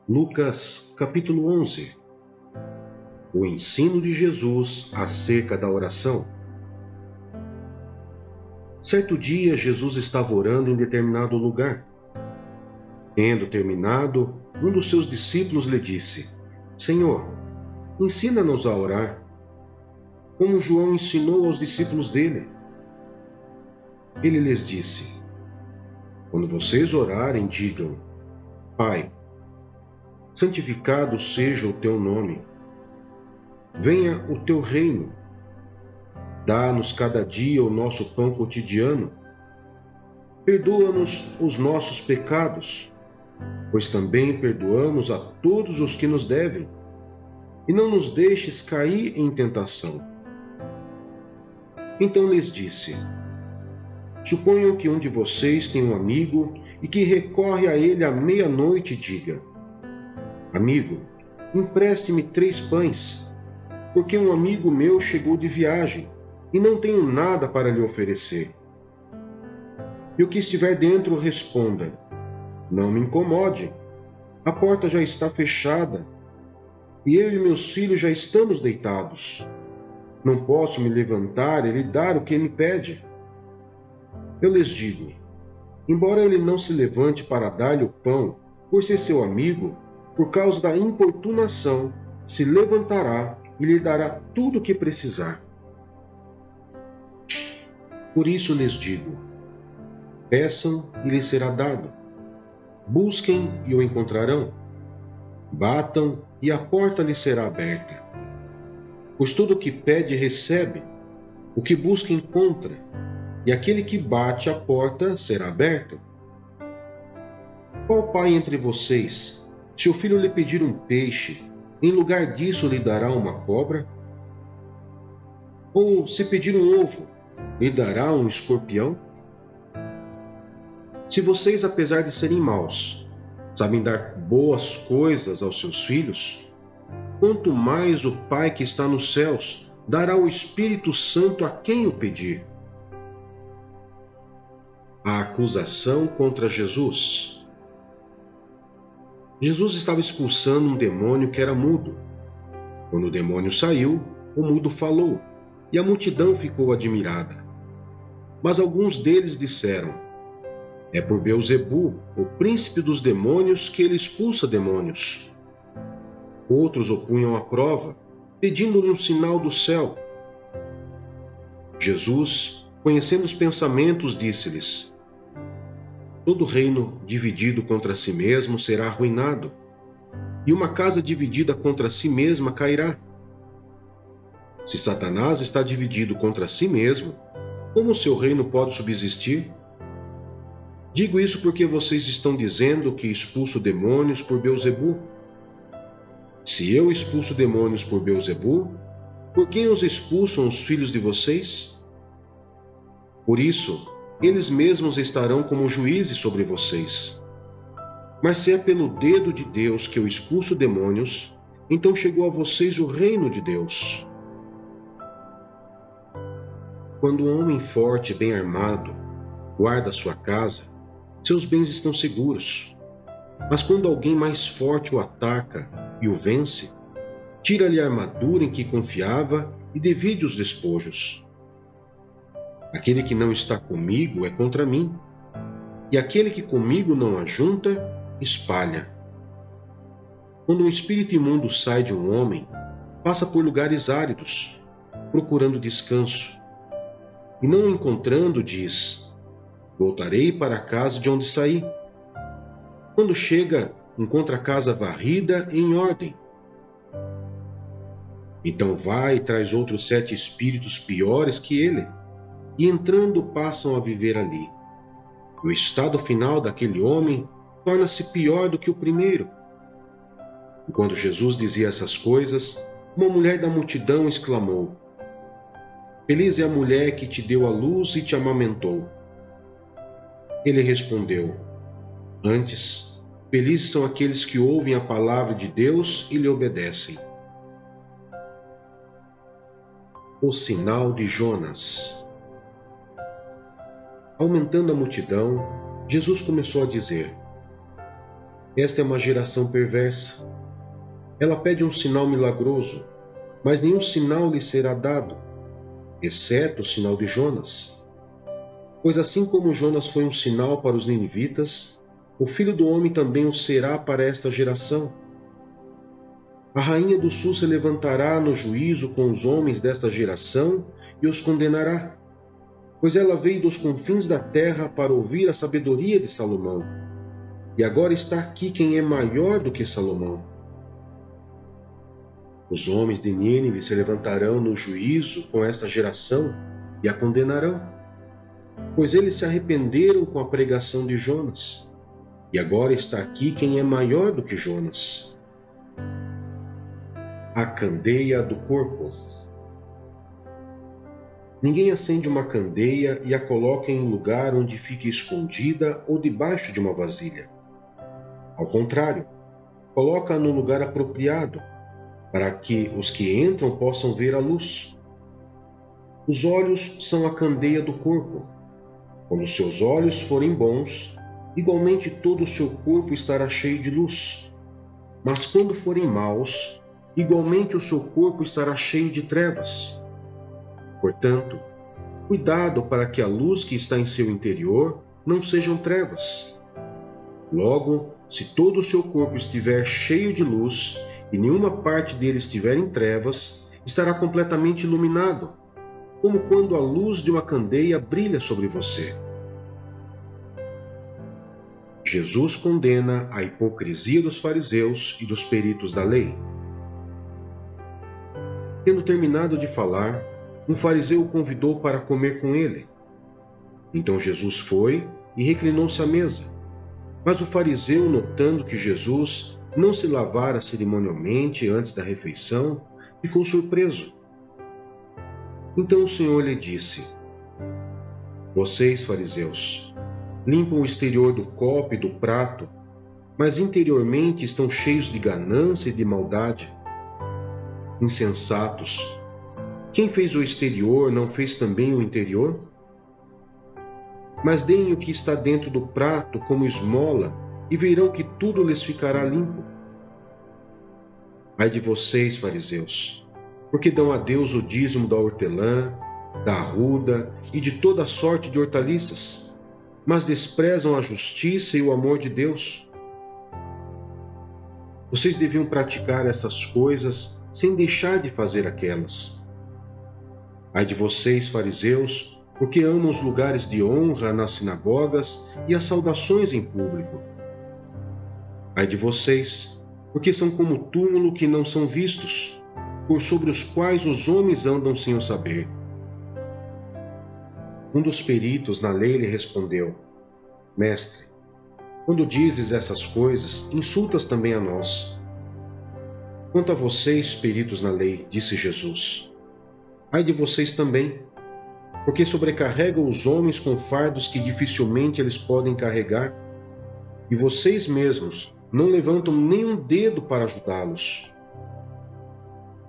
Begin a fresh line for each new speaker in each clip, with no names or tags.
Lucas capítulo 11. O ensino de Jesus acerca da oração. Certo dia, Jesus estava orando em determinado lugar. Tendo terminado, um dos seus discípulos lhe disse: Senhor, ensina-nos a orar, como João ensinou aos discípulos dele. Ele lhes disse: Quando vocês orarem, digam: Pai, santificado seja o teu nome. Venha o teu reino. Dá-nos cada dia o nosso pão cotidiano. Perdoa-nos os nossos pecados, pois também perdoamos a todos os que nos devem. E não nos deixes cair em tentação. Então lhes disse: Suponham que um de vocês tem um amigo e que recorre a ele à meia-noite e diga: Amigo, empreste-me 3 pães, porque um amigo meu chegou de viagem e não tenho nada para lhe oferecer. E o que estiver dentro responda: Não me incomode, a porta já está fechada e eu e meus filhos já estamos deitados. Não posso me levantar e lhe dar o que ele pede. Eu lhes digo: embora ele não se levante para dar-lhe o pão, por ser seu amigo, por causa da importunação, se levantará e lhe dará tudo o que precisar. Por isso lhes digo: peçam e lhes será dado. Busquem e o encontrarão. Batam e a porta lhes será aberta. Pois todo o que pede recebe, o que busca encontra, e aquele que bate a porta será aberta. Qual pai entre vocês, se o filho lhe pedir um peixe, em lugar disso lhe dará uma cobra? Ou se pedir um ovo, lhe dará um escorpião? Se vocês, apesar de serem maus, sabem dar boas coisas aos seus filhos, quanto mais o Pai que está nos céus dará o Espírito Santo a quem o pedir. A acusação contra Jesus. Jesus estava expulsando um demônio que era mudo. Quando o demônio saiu, o mudo falou, e a multidão ficou admirada. Mas alguns deles disseram: É por Beelzebu, o príncipe dos demônios, que ele expulsa demônios. Outros o punham à prova, pedindo-lhe um sinal do céu. Jesus, conhecendo os pensamentos, disse-lhes: Todo reino dividido contra si mesmo será arruinado, e uma casa dividida contra si mesma cairá. Se Satanás está dividido contra si mesmo, como o seu reino pode subsistir? Digo isso porque vocês estão dizendo que expulso demônios por Beelzebu. Se eu expulso demônios por Beelzebu, por quem os expulsam os filhos de vocês? Por isso, eles mesmos estarão como juízes sobre vocês. Mas se é pelo dedo de Deus que eu expulso demônios, então chegou a vocês o reino de Deus. Quando um homem forte e bem armado guarda sua casa, seus bens estão seguros. Mas quando alguém mais forte o ataca e o vence, tira-lhe a armadura em que confiava e divide os despojos. Aquele que não está comigo é contra mim, e aquele que comigo não ajunta, espalha. Quando um espírito imundo sai de um homem, passa por lugares áridos, procurando descanso, e não o encontrando, diz: Voltarei para a casa de onde saí. Quando chega, encontra a casa varrida e em ordem. Então vai e traz outros 7 espíritos piores que ele, e entrando passam a viver ali. E o estado final daquele homem torna-se pior do que o primeiro. E quando Jesus dizia essas coisas, uma mulher da multidão exclamou: Feliz é a mulher que te deu à luz e te amamentou. Ele respondeu: Antes, felizes são aqueles que ouvem a palavra de Deus e lhe obedecem. O sinal de Jonas. Aumentando a multidão, Jesus começou a dizer: Esta é uma geração perversa. Ela pede um sinal milagroso, mas nenhum sinal lhe será dado, exceto o sinal de Jonas. Pois assim como Jonas foi um sinal para os ninivitas, o Filho do Homem também o será para esta geração. A rainha do sul se levantará no juízo com os homens desta geração e os condenará, pois ela veio dos confins da terra para ouvir a sabedoria de Salomão. E agora está aqui quem é maior do que Salomão. Os homens de Nínive se levantarão no juízo com esta geração e a condenarão, pois eles se arrependeram com a pregação de Jonas. E agora está aqui quem é maior do que Jonas. A candeia do corpo. Ninguém acende uma candeia e a coloca em um lugar onde fique escondida ou debaixo de uma vasilha. Ao contrário, coloca-a no lugar apropriado, para que os que entram possam ver a luz. Os olhos são a candeia do corpo. Quando seus olhos forem bons, igualmente todo o seu corpo estará cheio de luz. Mas quando forem maus, igualmente o seu corpo estará cheio de trevas. Portanto, cuidado para que a luz que está em seu interior não sejam trevas. Logo, se todo o seu corpo estiver cheio de luz e nenhuma parte dele estiver em trevas, estará completamente iluminado, como quando a luz de uma candeia brilha sobre você. Jesus condena a hipocrisia dos fariseus e dos peritos da lei. Tendo terminado de falar, um fariseu o convidou para comer com ele. Então Jesus foi e reclinou-se à mesa. Mas o fariseu, notando que Jesus não se lavara cerimonialmente antes da refeição, ficou surpreso. Então o Senhor lhe disse: Vocês, fariseus, limpam o exterior do copo e do prato, mas interiormente estão cheios de ganância e de maldade. Insensatos! Quem fez o exterior não fez também o interior? Mas deem o que está dentro do prato como esmola, e verão que tudo lhes ficará limpo. Ai de vocês, fariseus, porque dão a Deus o dízimo da hortelã, da arruda e de toda sorte de hortaliças, mas desprezam a justiça e o amor de Deus. Vocês deviam praticar essas coisas sem deixar de fazer aquelas. Ai de vocês, fariseus, porque amam os lugares de honra nas sinagogas e as saudações em público. Ai de vocês, porque são como túmulo que não são vistos, por sobre os quais os homens andam sem o saber. Um dos peritos na lei lhe respondeu: Mestre, quando dizes essas coisas, insultas também a nós. Quanto a vocês, peritos na lei, disse Jesus, ai de vocês também, porque sobrecarregam os homens com fardos que dificilmente eles podem carregar, e vocês mesmos não levantam nenhum dedo para ajudá-los.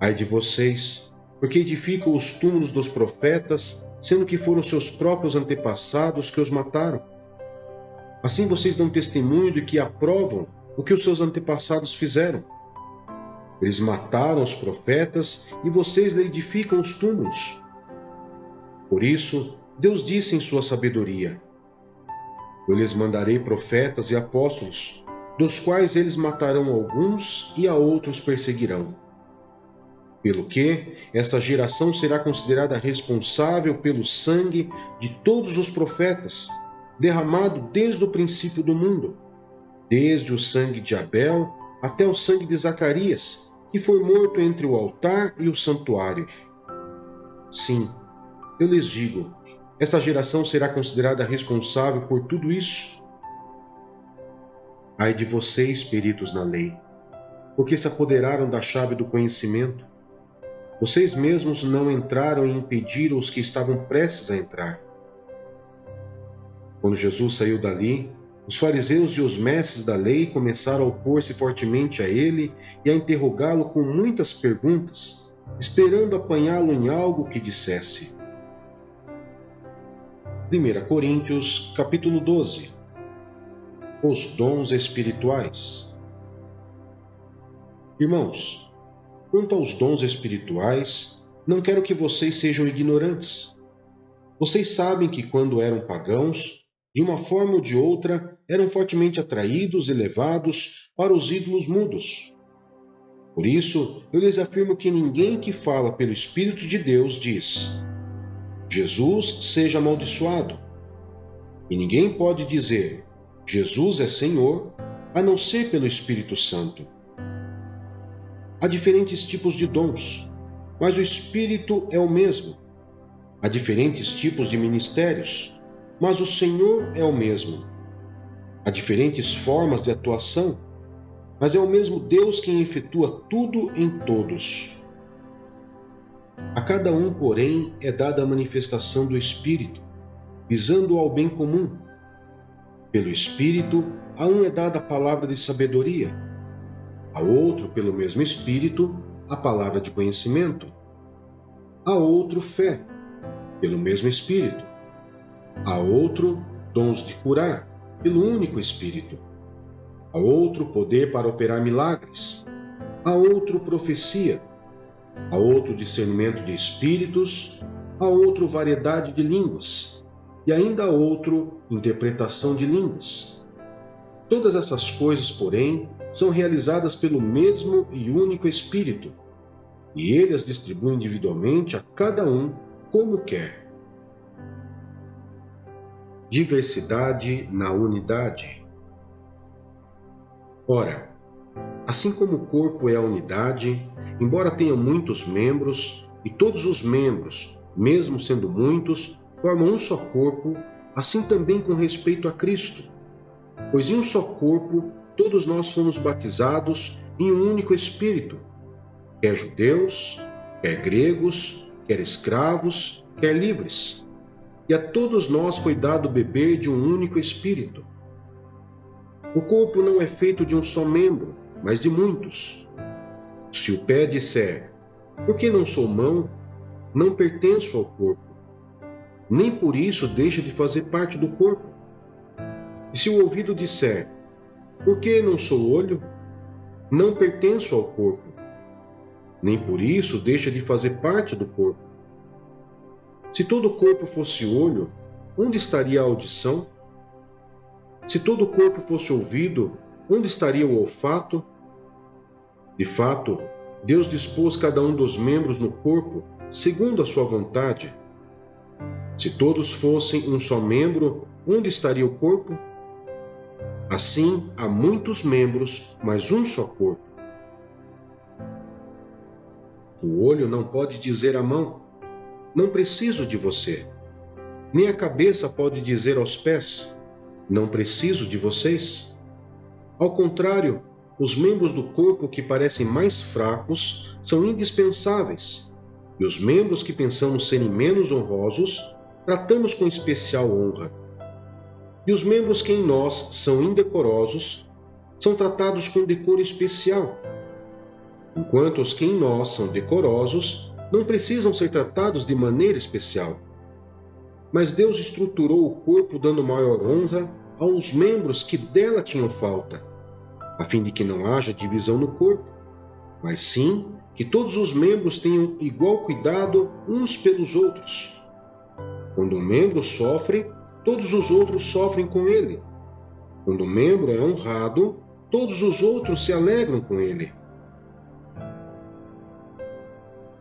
Ai de vocês, porque edificam os túmulos dos profetas, sendo que foram seus próprios antepassados que os mataram. Assim vocês dão testemunho de que aprovam o que os seus antepassados fizeram. Eles mataram os profetas e vocês lhe edificam os túmulos. Por isso, Deus disse em sua sabedoria: Eu lhes mandarei profetas e apóstolos, dos quais eles matarão alguns e a outros perseguirão. Pelo que, esta geração será considerada responsável pelo sangue de todos os profetas, derramado desde o princípio do mundo, desde o sangue de Abel até o sangue de Zacarias, que foi morto entre o altar e o santuário. Sim, eu lhes digo, esta geração será considerada responsável por tudo isso. Ai de vocês, peritos na lei, porque se apoderaram da chave do conhecimento. Vocês mesmos não entraram e impediram os que estavam prestes a entrar. Quando Jesus saiu dali, os fariseus e os mestres da lei começaram a opor-se fortemente a ele e a interrogá-lo com muitas perguntas, esperando apanhá-lo em algo que dissesse. 1 Coríntios, capítulo 12. Os dons espirituais. Irmãos, quanto aos dons espirituais, não quero que vocês sejam ignorantes. Vocês sabem que quando eram pagãos, de uma forma ou de outra, eram fortemente atraídos e levados para os ídolos mudos. Por isso, eu lhes afirmo que ninguém que fala pelo Espírito de Deus diz: Jesus seja amaldiçoado. E ninguém pode dizer: Jesus é Senhor, a não ser pelo Espírito Santo. Há diferentes tipos de dons, mas o Espírito é o mesmo. Há diferentes tipos de ministérios, mas o Senhor é o mesmo. Há diferentes formas de atuação, mas é o mesmo Deus quem efetua tudo em todos. A cada um, porém, é dada a manifestação do Espírito, visando ao bem comum. Pelo Espírito, a um é dada a palavra de sabedoria, a outro, pelo mesmo Espírito, a palavra de conhecimento, a outro, fé, pelo mesmo Espírito, a outro, dons de curar, pelo único Espírito, a outro, poder para operar milagres, a outro, profecia, a outro, discernimento de espíritos, a outro, variedade de línguas, e ainda a outro, interpretação de línguas. Todas essas coisas, porém, são realizadas pelo mesmo e único Espírito, e ele as distribui individualmente a cada um como quer. Diversidade na unidade. Ora, assim como o corpo é a unidade, embora tenha muitos membros, e todos os membros, mesmo sendo muitos, formam um só corpo, assim também com respeito a Cristo. Pois em um só corpo, todos nós fomos batizados em um único Espírito, quer judeus, quer gregos, quer escravos, quer livres. E a todos nós foi dado beber de um único Espírito. O corpo não é feito de um só membro, mas de muitos. Se o pé disser: por que não sou mão? Não pertenço ao corpo. Nem por isso deixa de fazer parte do corpo. E se o ouvido disser: por que não sou olho? Não pertenço ao corpo. Nem por isso deixa de fazer parte do corpo. Se todo o corpo fosse olho, onde estaria a audição? Se todo o corpo fosse ouvido, onde estaria o olfato? De fato, Deus dispôs cada um dos membros no corpo segundo a sua vontade. Se todos fossem um só membro, onde estaria o corpo? Assim, há muitos membros, mas um só corpo. O olho não pode dizer à mão: não preciso de você. Nem a cabeça pode dizer aos pés: não preciso de vocês. Ao contrário, os membros do corpo que parecem mais fracos são indispensáveis, e os membros que pensamos serem menos honrosos, tratamos com especial honra. E os membros que em nós são indecorosos, são tratados com decoro especial, enquanto os que em nós são decorosos não precisam ser tratados de maneira especial. Mas Deus estruturou o corpo dando maior honra aos membros que dela tinham falta, a fim de que não haja divisão no corpo, mas sim que todos os membros tenham igual cuidado uns pelos outros. Quando um membro sofre, todos os outros sofrem com ele. Quando um membro é honrado, todos os outros se alegram com ele.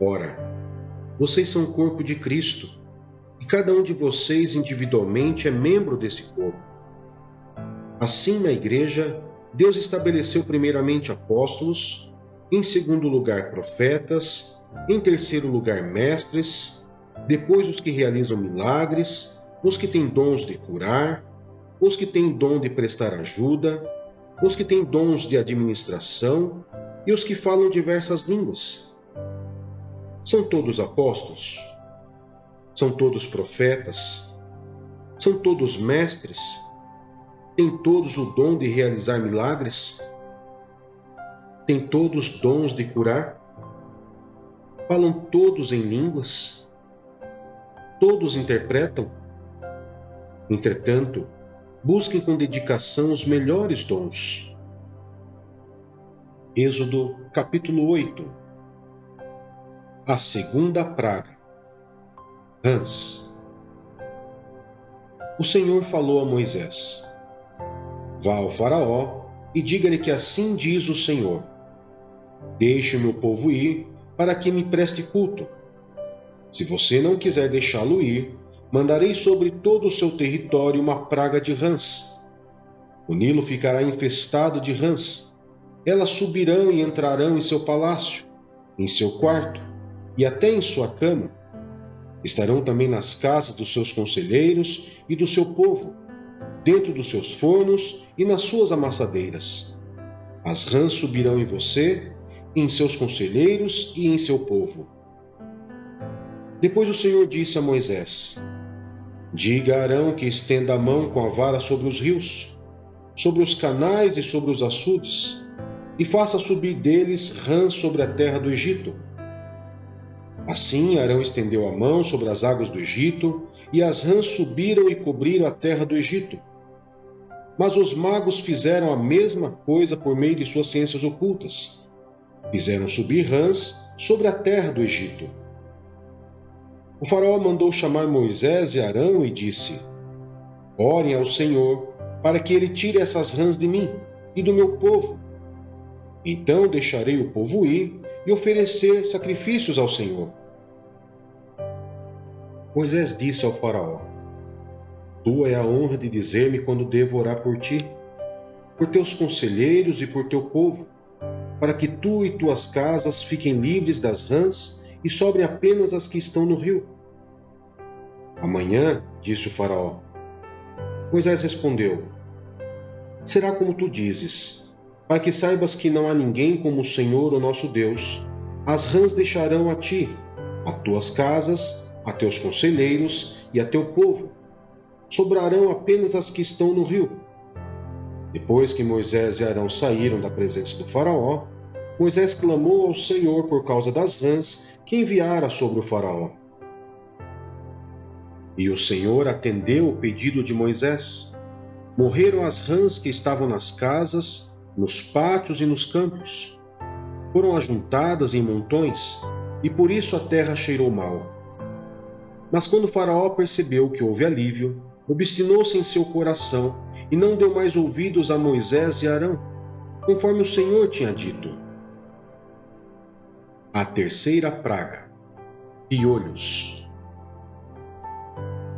Ora, vocês são o corpo de Cristo, e cada um de vocês individualmente é membro desse corpo. Assim, na igreja, Deus estabeleceu primeiramente apóstolos, em segundo lugar profetas, em terceiro lugar mestres, depois os que realizam milagres, os que têm dons de curar, os que têm dom de prestar ajuda, os que têm dons de administração e os que falam diversas línguas. São todos apóstolos? São todos profetas? São todos mestres? Têm todos o dom de realizar milagres? Têm todos dons de curar? Falam todos em línguas? Todos interpretam? Entretanto, Busquem com dedicação os melhores dons. Êxodo capítulo 8. A segunda praga. Rãs. O Senhor falou a Moisés: Vá ao Faraó e diga-lhe que assim diz o Senhor: Deixe o meu povo ir, para que me preste culto. Se você não quiser deixá-lo ir, mandarei sobre todo o seu território uma praga de rãs. O Nilo ficará infestado de rãs. Elas subirão e entrarão em seu palácio, em seu quarto e até em sua cama. Estarão também nas casas dos seus conselheiros e do seu povo, dentro dos seus fornos e nas suas amassadeiras. As rãs subirão em você, em seus conselheiros e em seu povo. Depois o Senhor disse a Moisés: Diga a Arão que estenda a mão com a vara sobre os rios, sobre os canais e sobre os açudes, e faça subir deles rãs sobre a terra do Egito. Assim Arão estendeu a mão sobre as águas do Egito, e as rãs subiram e cobriram a terra do Egito. Mas os magos fizeram a mesma coisa por meio de suas ciências ocultas. Fizeram subir rãs sobre a terra do Egito. O faraó mandou chamar Moisés e Arão e disse: Orem ao Senhor para que ele tire essas rãs de mim e do meu povo. Então deixarei o povo ir e oferecer sacrifícios ao Senhor. Moisés disse ao faraó: Tua é a honra de dizer-me quando devo orar por ti, por teus conselheiros e por teu povo, para que tu e tuas casas fiquem livres das rãs e sobrem apenas as que estão no rio. Amanhã, disse o faraó. Moisés respondeu: Será como tu dizes, para que saibas que não há ninguém como o Senhor, o nosso Deus. As rãs deixarão a ti, a tuas casas, a teus conselheiros e a teu povo. Sobrarão apenas as que estão no rio. Depois que Moisés e Arão saíram da presença do faraó, Moisés clamou ao Senhor por causa das rãs que enviara sobre o faraó. E o Senhor atendeu o pedido de Moisés. Morreram as rãs que estavam nas casas, nos pátios e nos campos. Foram ajuntadas em montões, e por isso a terra cheirou mal. Mas quando o faraó percebeu que houve alívio, obstinou-se em seu coração e não deu mais ouvidos a Moisés e Arão, conforme o Senhor tinha dito. A terceira praga: piolhos.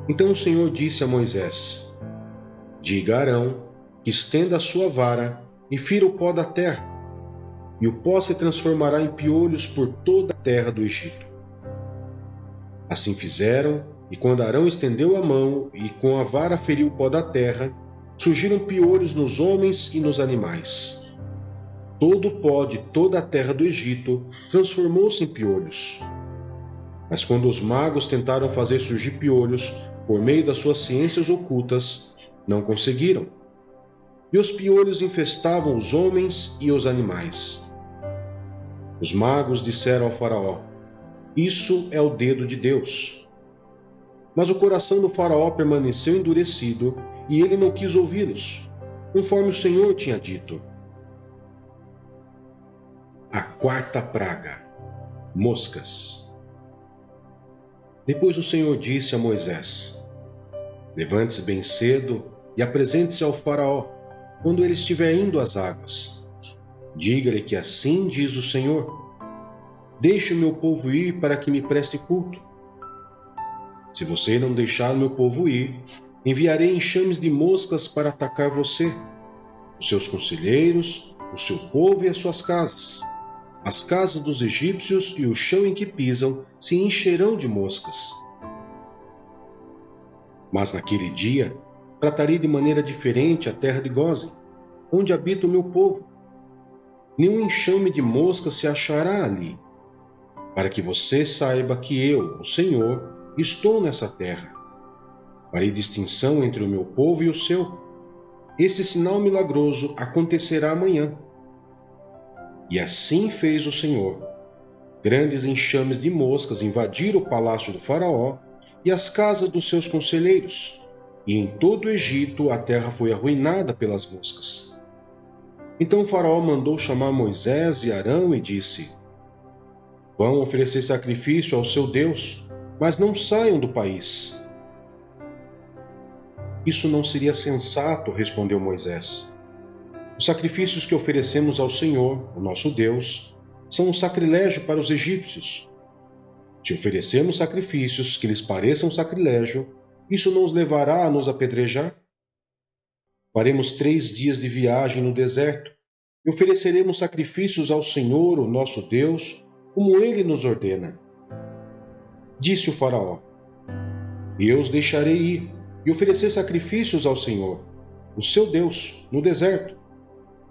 Então o Senhor disse a Moisés: Diga a Arão que estenda a sua vara e fira o pó da terra, e o pó se transformará em piolhos por toda a terra do Egito. Assim fizeram, e quando Arão estendeu a mão e com a vara feriu o pó da terra, surgiram piolhos nos homens e nos animais. Todo o pó de toda a terra do Egito transformou-se em piolhos. Mas quando os magos tentaram fazer surgir piolhos por meio das suas ciências ocultas, não conseguiram. E os piolhos infestavam os homens e os animais. Os magos disseram ao faraó: Isso é o dedo de Deus. Mas o coração do faraó permaneceu endurecido e ele não quis ouvi-los, conforme o Senhor tinha dito. A quarta praga: moscas. Depois o Senhor disse a Moisés: Levante-se bem cedo e apresente-se ao faraó, quando ele estiver indo às águas. Diga-lhe que assim diz o Senhor: Deixe o meu povo ir para que me preste culto. Se você não deixar o meu povo ir, enviarei enxames de moscas para atacar você, os seus conselheiros, o seu povo e as suas casas. As casas dos egípcios e o chão em que pisam se encherão de moscas. Mas naquele dia, tratarei de maneira diferente a terra de Gósen, onde habita o meu povo. Nenhum enxame de moscas se achará ali, para que você saiba que eu, o Senhor, estou nessa terra. Farei distinção entre o meu povo e o seu. Esse sinal milagroso acontecerá amanhã. E assim fez o Senhor. Grandes enxames de moscas invadiram o palácio do faraó e as casas dos seus conselheiros. e em todo o Egito a terra foi arruinada pelas moscas. Então o faraó mandou chamar Moisés e Arão e disse: Vão oferecer sacrifício ao seu Deus, mas não saiam do país. Isso não seria sensato, respondeu Moisés. Os sacrifícios que oferecemos ao Senhor, o nosso Deus, são um sacrilégio para os egípcios. Se oferecermos sacrifícios que lhes pareçam sacrilégio, isso não os levará a nos apedrejar? Faremos 3 dias de viagem no deserto e ofereceremos sacrifícios ao Senhor, o nosso Deus, como ele nos ordena. Disse o faraó: Eu os deixarei ir e oferecer sacrifícios ao Senhor, o seu Deus, no deserto.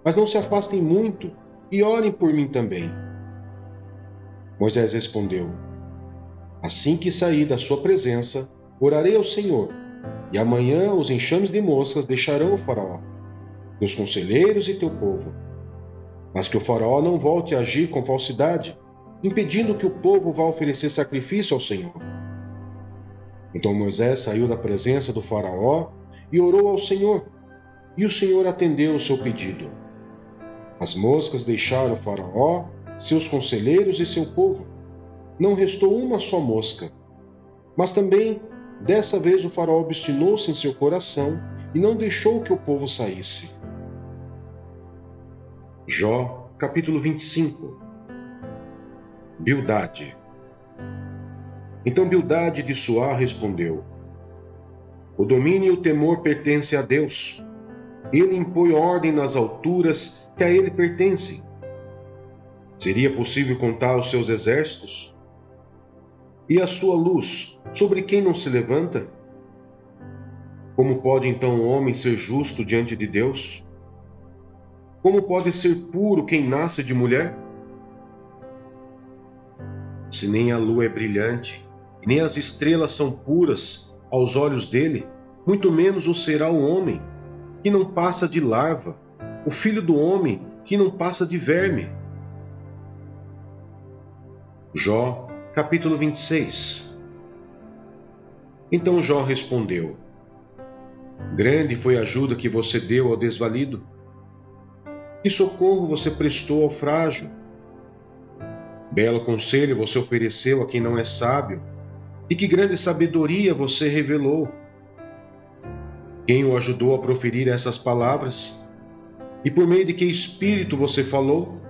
Mas não se afastem muito e orem por mim também. Moisés respondeu: Assim que sair da sua presença, orarei ao Senhor, e amanhã os enxames de moscas deixarão o faraó, teus conselheiros e teu povo. Mas que o faraó não volte a agir com falsidade, impedindo que o povo vá oferecer sacrifício ao Senhor. Então Moisés saiu da presença do faraó e orou ao Senhor, e o Senhor atendeu o seu pedido. As moscas deixaram o faraó, seus conselheiros e seu povo. Não restou uma só mosca. Mas também, dessa vez, o faraó obstinou-se em seu coração e não deixou que o povo saísse. Jó, capítulo 25. Bildade. Então Bildade de Suá respondeu: O domínio e o temor pertencem a Deus. Ele impõe ordem nas alturas que a ele pertencem. Seria possível contar os seus exércitos? E a sua luz, sobre quem não se levanta? Como pode então o homem ser justo diante de Deus? Como pode ser puro quem nasce de mulher? Se nem a lua é brilhante, e nem as estrelas são puras aos olhos dele, muito menos o será o homem, que não passa de larva, o filho do homem, que não passa de verme. Jó, capítulo 26. Então Jó respondeu: Grande foi a ajuda que você deu ao desvalido. Que socorro você prestou ao frágil. Belo conselho você ofereceu a quem não é sábio, e que grande sabedoria você revelou. Quem o ajudou a proferir essas palavras? E por meio de que espírito você falou?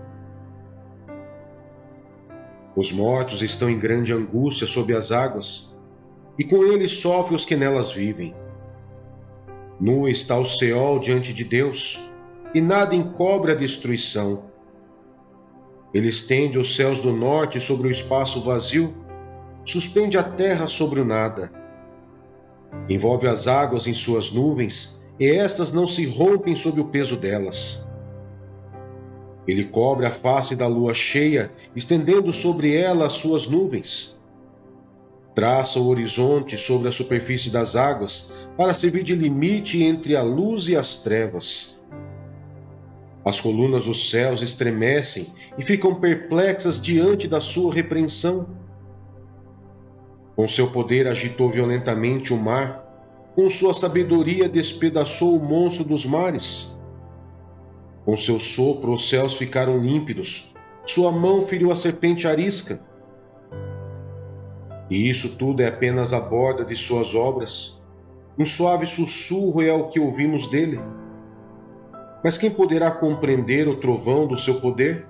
Os mortos estão em grande angústia sob as águas, e com eles sofrem os que nelas vivem. Nu está o Seol diante de Deus, e nada encobre a destruição. Ele estende os céus do norte sobre o espaço vazio, suspende a terra sobre o nada. Envolve as águas em suas nuvens, e estas não se rompem sob o peso delas. Ele cobre a face da lua cheia, estendendo sobre ela as suas nuvens. Traça o horizonte sobre a superfície das águas, para servir de limite entre a luz e as trevas. As colunas dos céus estremecem e ficam perplexas diante da sua repreensão. Com seu poder agitou violentamente o mar, com sua sabedoria despedaçou o monstro dos mares. Com seu sopro os céus ficaram límpidos, sua mão feriu a serpente arisca. E isso tudo é apenas a borda de suas obras, um suave sussurro é o que ouvimos dele. Mas quem poderá compreender o trovão do seu poder?